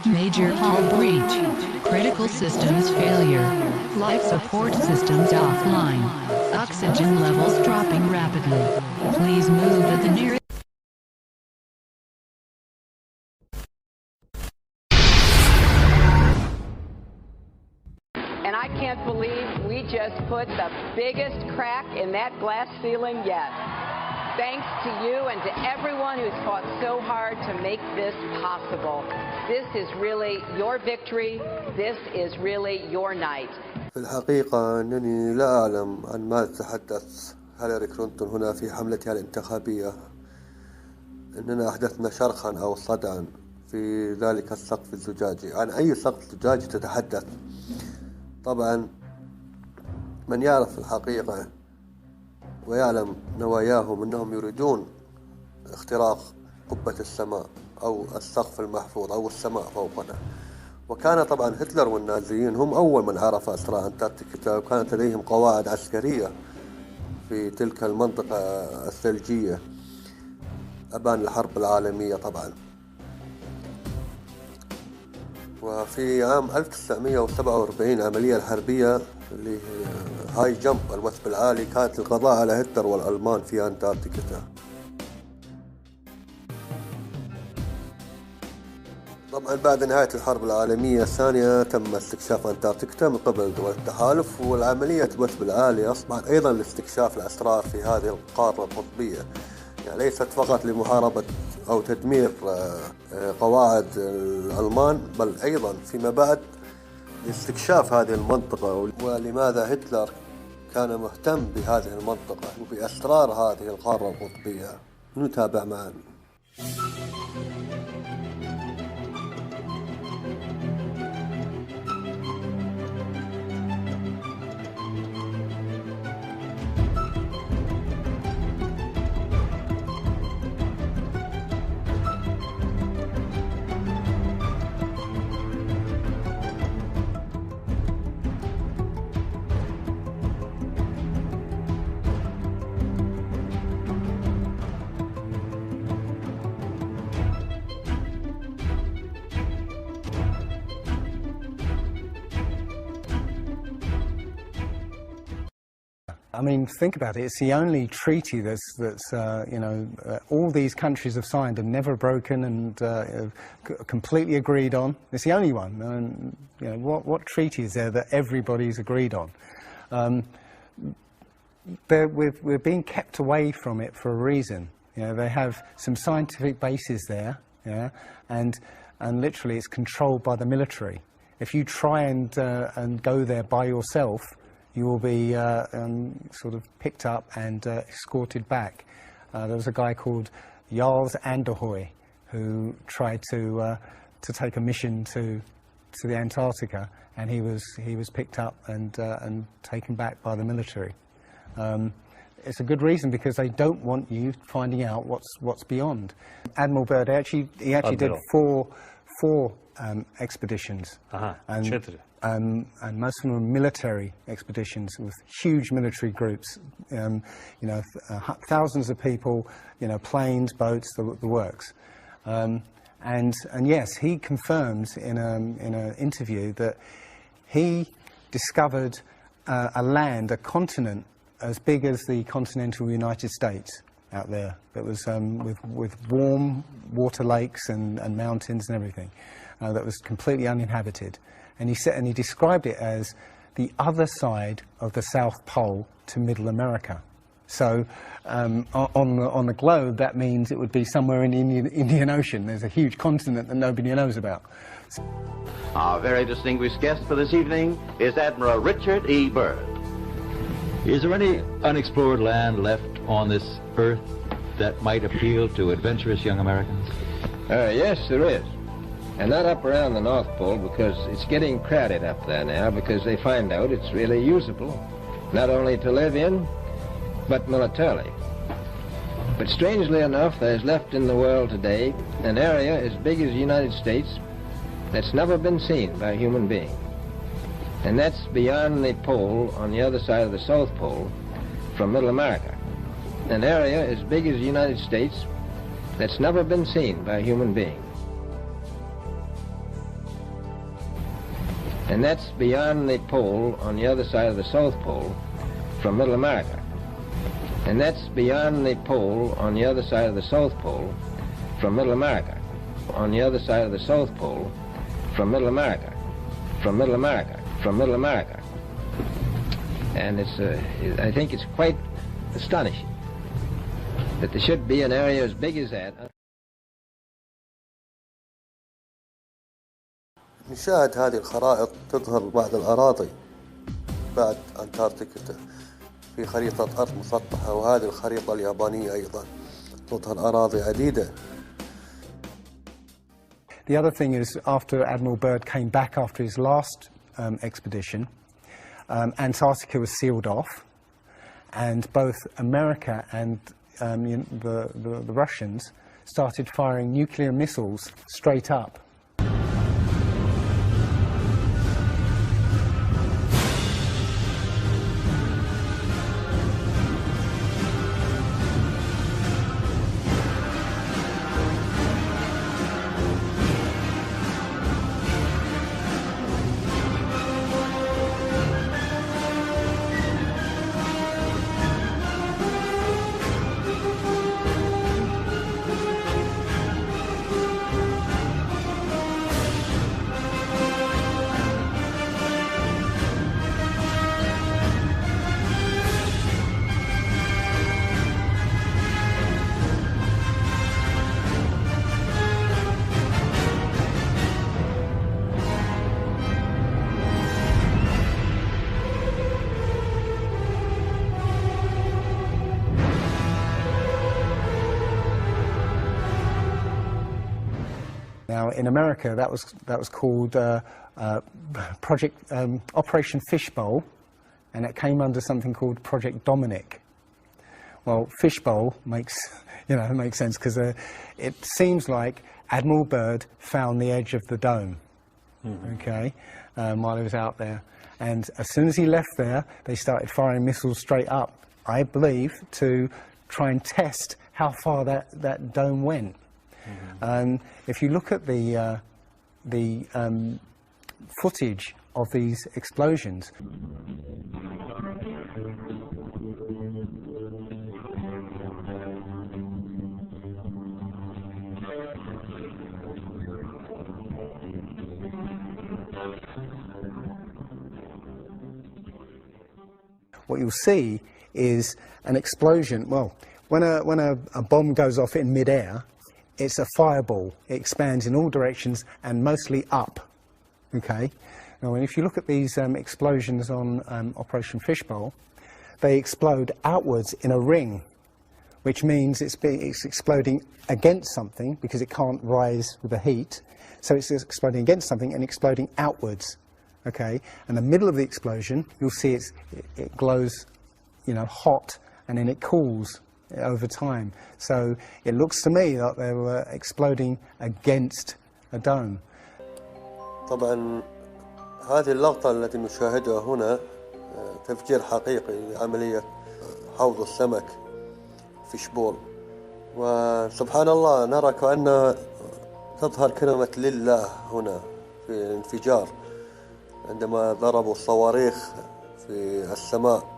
Major hull breach. Critical systems failure. Life support systems offline. Oxygen levels dropping rapidly. Please move at the nearest. And I can't believe we just put the biggest crack in that glass ceiling yet. Thanks to you and to everyone who's fought so hard to make this possible. This is really your victory. This is really your night. في الحقيقة أنني لا أعلم عن ماذا تحدث هيلاري كلينتون هنا في حملتها الانتخابية. أننا أحدثنا شرخا أو صدعا في ذلك السقف الزجاجي. عن أي سقف زجاجي تتحدث؟ طبعا من يعرف الحقيقة ويعلم نواياهم أنهم يريدون اختراق قبة السماء أو السقف المحفوظ أو السماء فوقنا. وكان طبعا هتلر والنازيين هم أول من عرف أسرار انتاركتيكا، وكانت لديهم قواعد عسكرية في تلك المنطقة الثلجية أبان الحرب العالمية طبعا. وفي عام 1947 العملية الحربية اللي هاي جمب الوثب العالي كانت للقضاء على هتلر والألمان في انتاركتيكا. طبعا بعد نهاية الحرب العالمية الثانية تم استكشاف انتاركتيكا من قبل دول التحالف، والعملية الوثب العالي أصبحت أيضا لاستكشاف الأسرار في هذه القارة القطبية، يعني ليست فقط لمحاربة أو تدمير قواعد الألمان، بل أيضا فيما بعد لاستكشاف هذه المنطقة ولماذا هتلر كان مهتم بهذه المنطقة وبأسرار هذه القارة القطبية. نتابع معا. I mean, think about it. It's the only treaty that's all these countries have signed and never broken and completely agreed on. It's the only one. And what treaty is there that everybody's agreed on? We're being kept away from it for a reason. They have some scientific bases there, and literally it's controlled by the military. If you try and go there by yourself, you will be sort of picked up and escorted back. There was a guy called Yurled who tried to take a mission to the Antarctica, and he was picked up and taken back by the military. It's a good reason, because they don't want you finding out what's beyond. Admiral Byrd he actually did four expeditions. And most of them were military expeditions with huge military groups, thousands of people, planes, boats, the works. And yes, he confirms in an interview that he discovered a continent as big as the continental United States out there. That was with warm water lakes and mountains and everything. That was completely uninhabited. And he described it as the other side of the South Pole to Middle America. So on the globe, that means it would be somewhere in the Indian Ocean. There's a huge continent that nobody knows about. Our very distinguished guest for this evening is Admiral Richard E. Byrd. Is there any unexplored land left on this earth that might appeal to adventurous young Americans? Yes, there is. And not up around the North Pole, because it's getting crowded up there now, because they find out it's really usable, not only to live in, but militarily. But strangely enough, there's left in the world today an area as big as the United States that's never been seen by a human being. And that's beyond the pole, on the other side of the South Pole, from Middle America. An area as big as the United States that's never been seen by a human being. And that's beyond the pole on the other side of the South Pole from Middle America. And that's beyond the pole on the other side of the South Pole from Middle America. On the other side of the South Pole from Middle America. From Middle America. From Middle America. And I think it's quite astonishing that there should be an area as big as that. نشاهد هذه الخرائط تظهر بعض الأراضي بعد انتاركتيكا في خريطة أرض مسطحة، وهذه الخريطة اليابانية أيضا تظهر أراضي عديدة. The other thing is, after Admiral Byrd came back after his last expedition, Antarctica was sealed off, and both America and the Russians started firing nuclear missiles straight up. Now, in America, that was called Operation Fishbowl, and it came under something called Project Dominic. Well, Fishbowl makes sense because it seems like Admiral Byrd found the edge of the dome, okay, while he was out there, and as soon as he left there, they started firing missiles straight up, I believe, to try and test how far that dome went. If you look at the footage of these explosions, what you'll see is an explosion. Well, when a bomb goes off in mid-air, it's a fireball. It expands in all directions and mostly up, okay? Now, if you look at these explosions on Operation Fishbowl, they explode outwards in a ring, which means it's exploding against something because it can't rise with the heat. So it's exploding against something and exploding outwards, okay? And the middle of the explosion, you'll see it glows, hot, and then it cools over time. So it looks to me like they were exploding against a dome. طبعا هذه اللقطة التي نشاهدها هنا تفجير حقيقي لعملية حوض السمك فيشبول، وسبحان الله نرى كأن تظهر كلمة لله هنا في انفجار عندما ضربوا الصواريخ في السماء،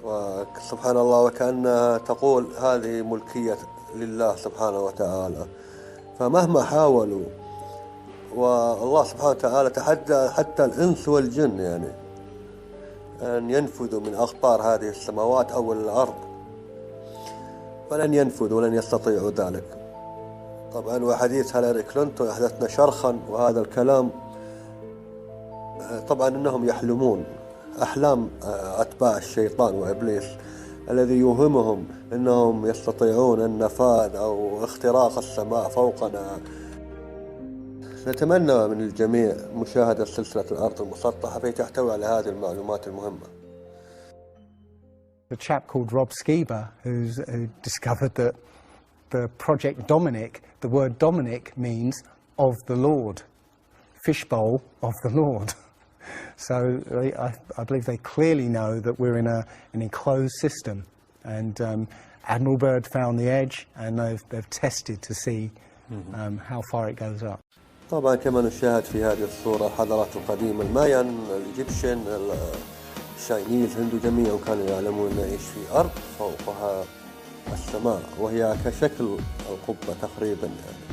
وسبحان الله وكأنها تقول هذه ملكية لله سبحانه وتعالى. فمهما حاولوا، والله سبحانه وتعالى تحدى حتى الإنس والجن أن ينفذوا من أقطار هذه السماوات أو الأرض، فلن ينفذوا ولن يستطيعوا ذلك. طبعا وحديث هيلاري كلينتون أحدثنا شرخا، وهذا الكلام طبعا أنهم يحلمون أحلام أتباع الشيطان وإبليس الذي يوهمهم أنهم يستطيعون النفاذ أو اختراق السماء فوقنا. نتمنى من الجميع مشاهدة سلسلة الأرض المسطحة في تحتوي على هذه المعلومات المهمة. A chap called Rob Skiba who discovered that the Project Dominic, the word Dominic means of the Lord, fishbowl of the Lord. So I believe they clearly know that we're in an enclosed system, and Admiral Byrd found the edge, and they've tested to see how far it goes up. طبعا كما نشاهد في هذه الصورة الحضارات القديمة المايان، الإيجيبشن، الشاينيز، الهندو جميعا كانوا يعلمون أن نعيش في أرض فوقها السماء، وهي كشكل القبة تقريبا يعني،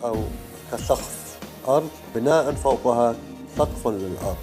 أو كسقف أرض بناء فوقها سقف للأرض.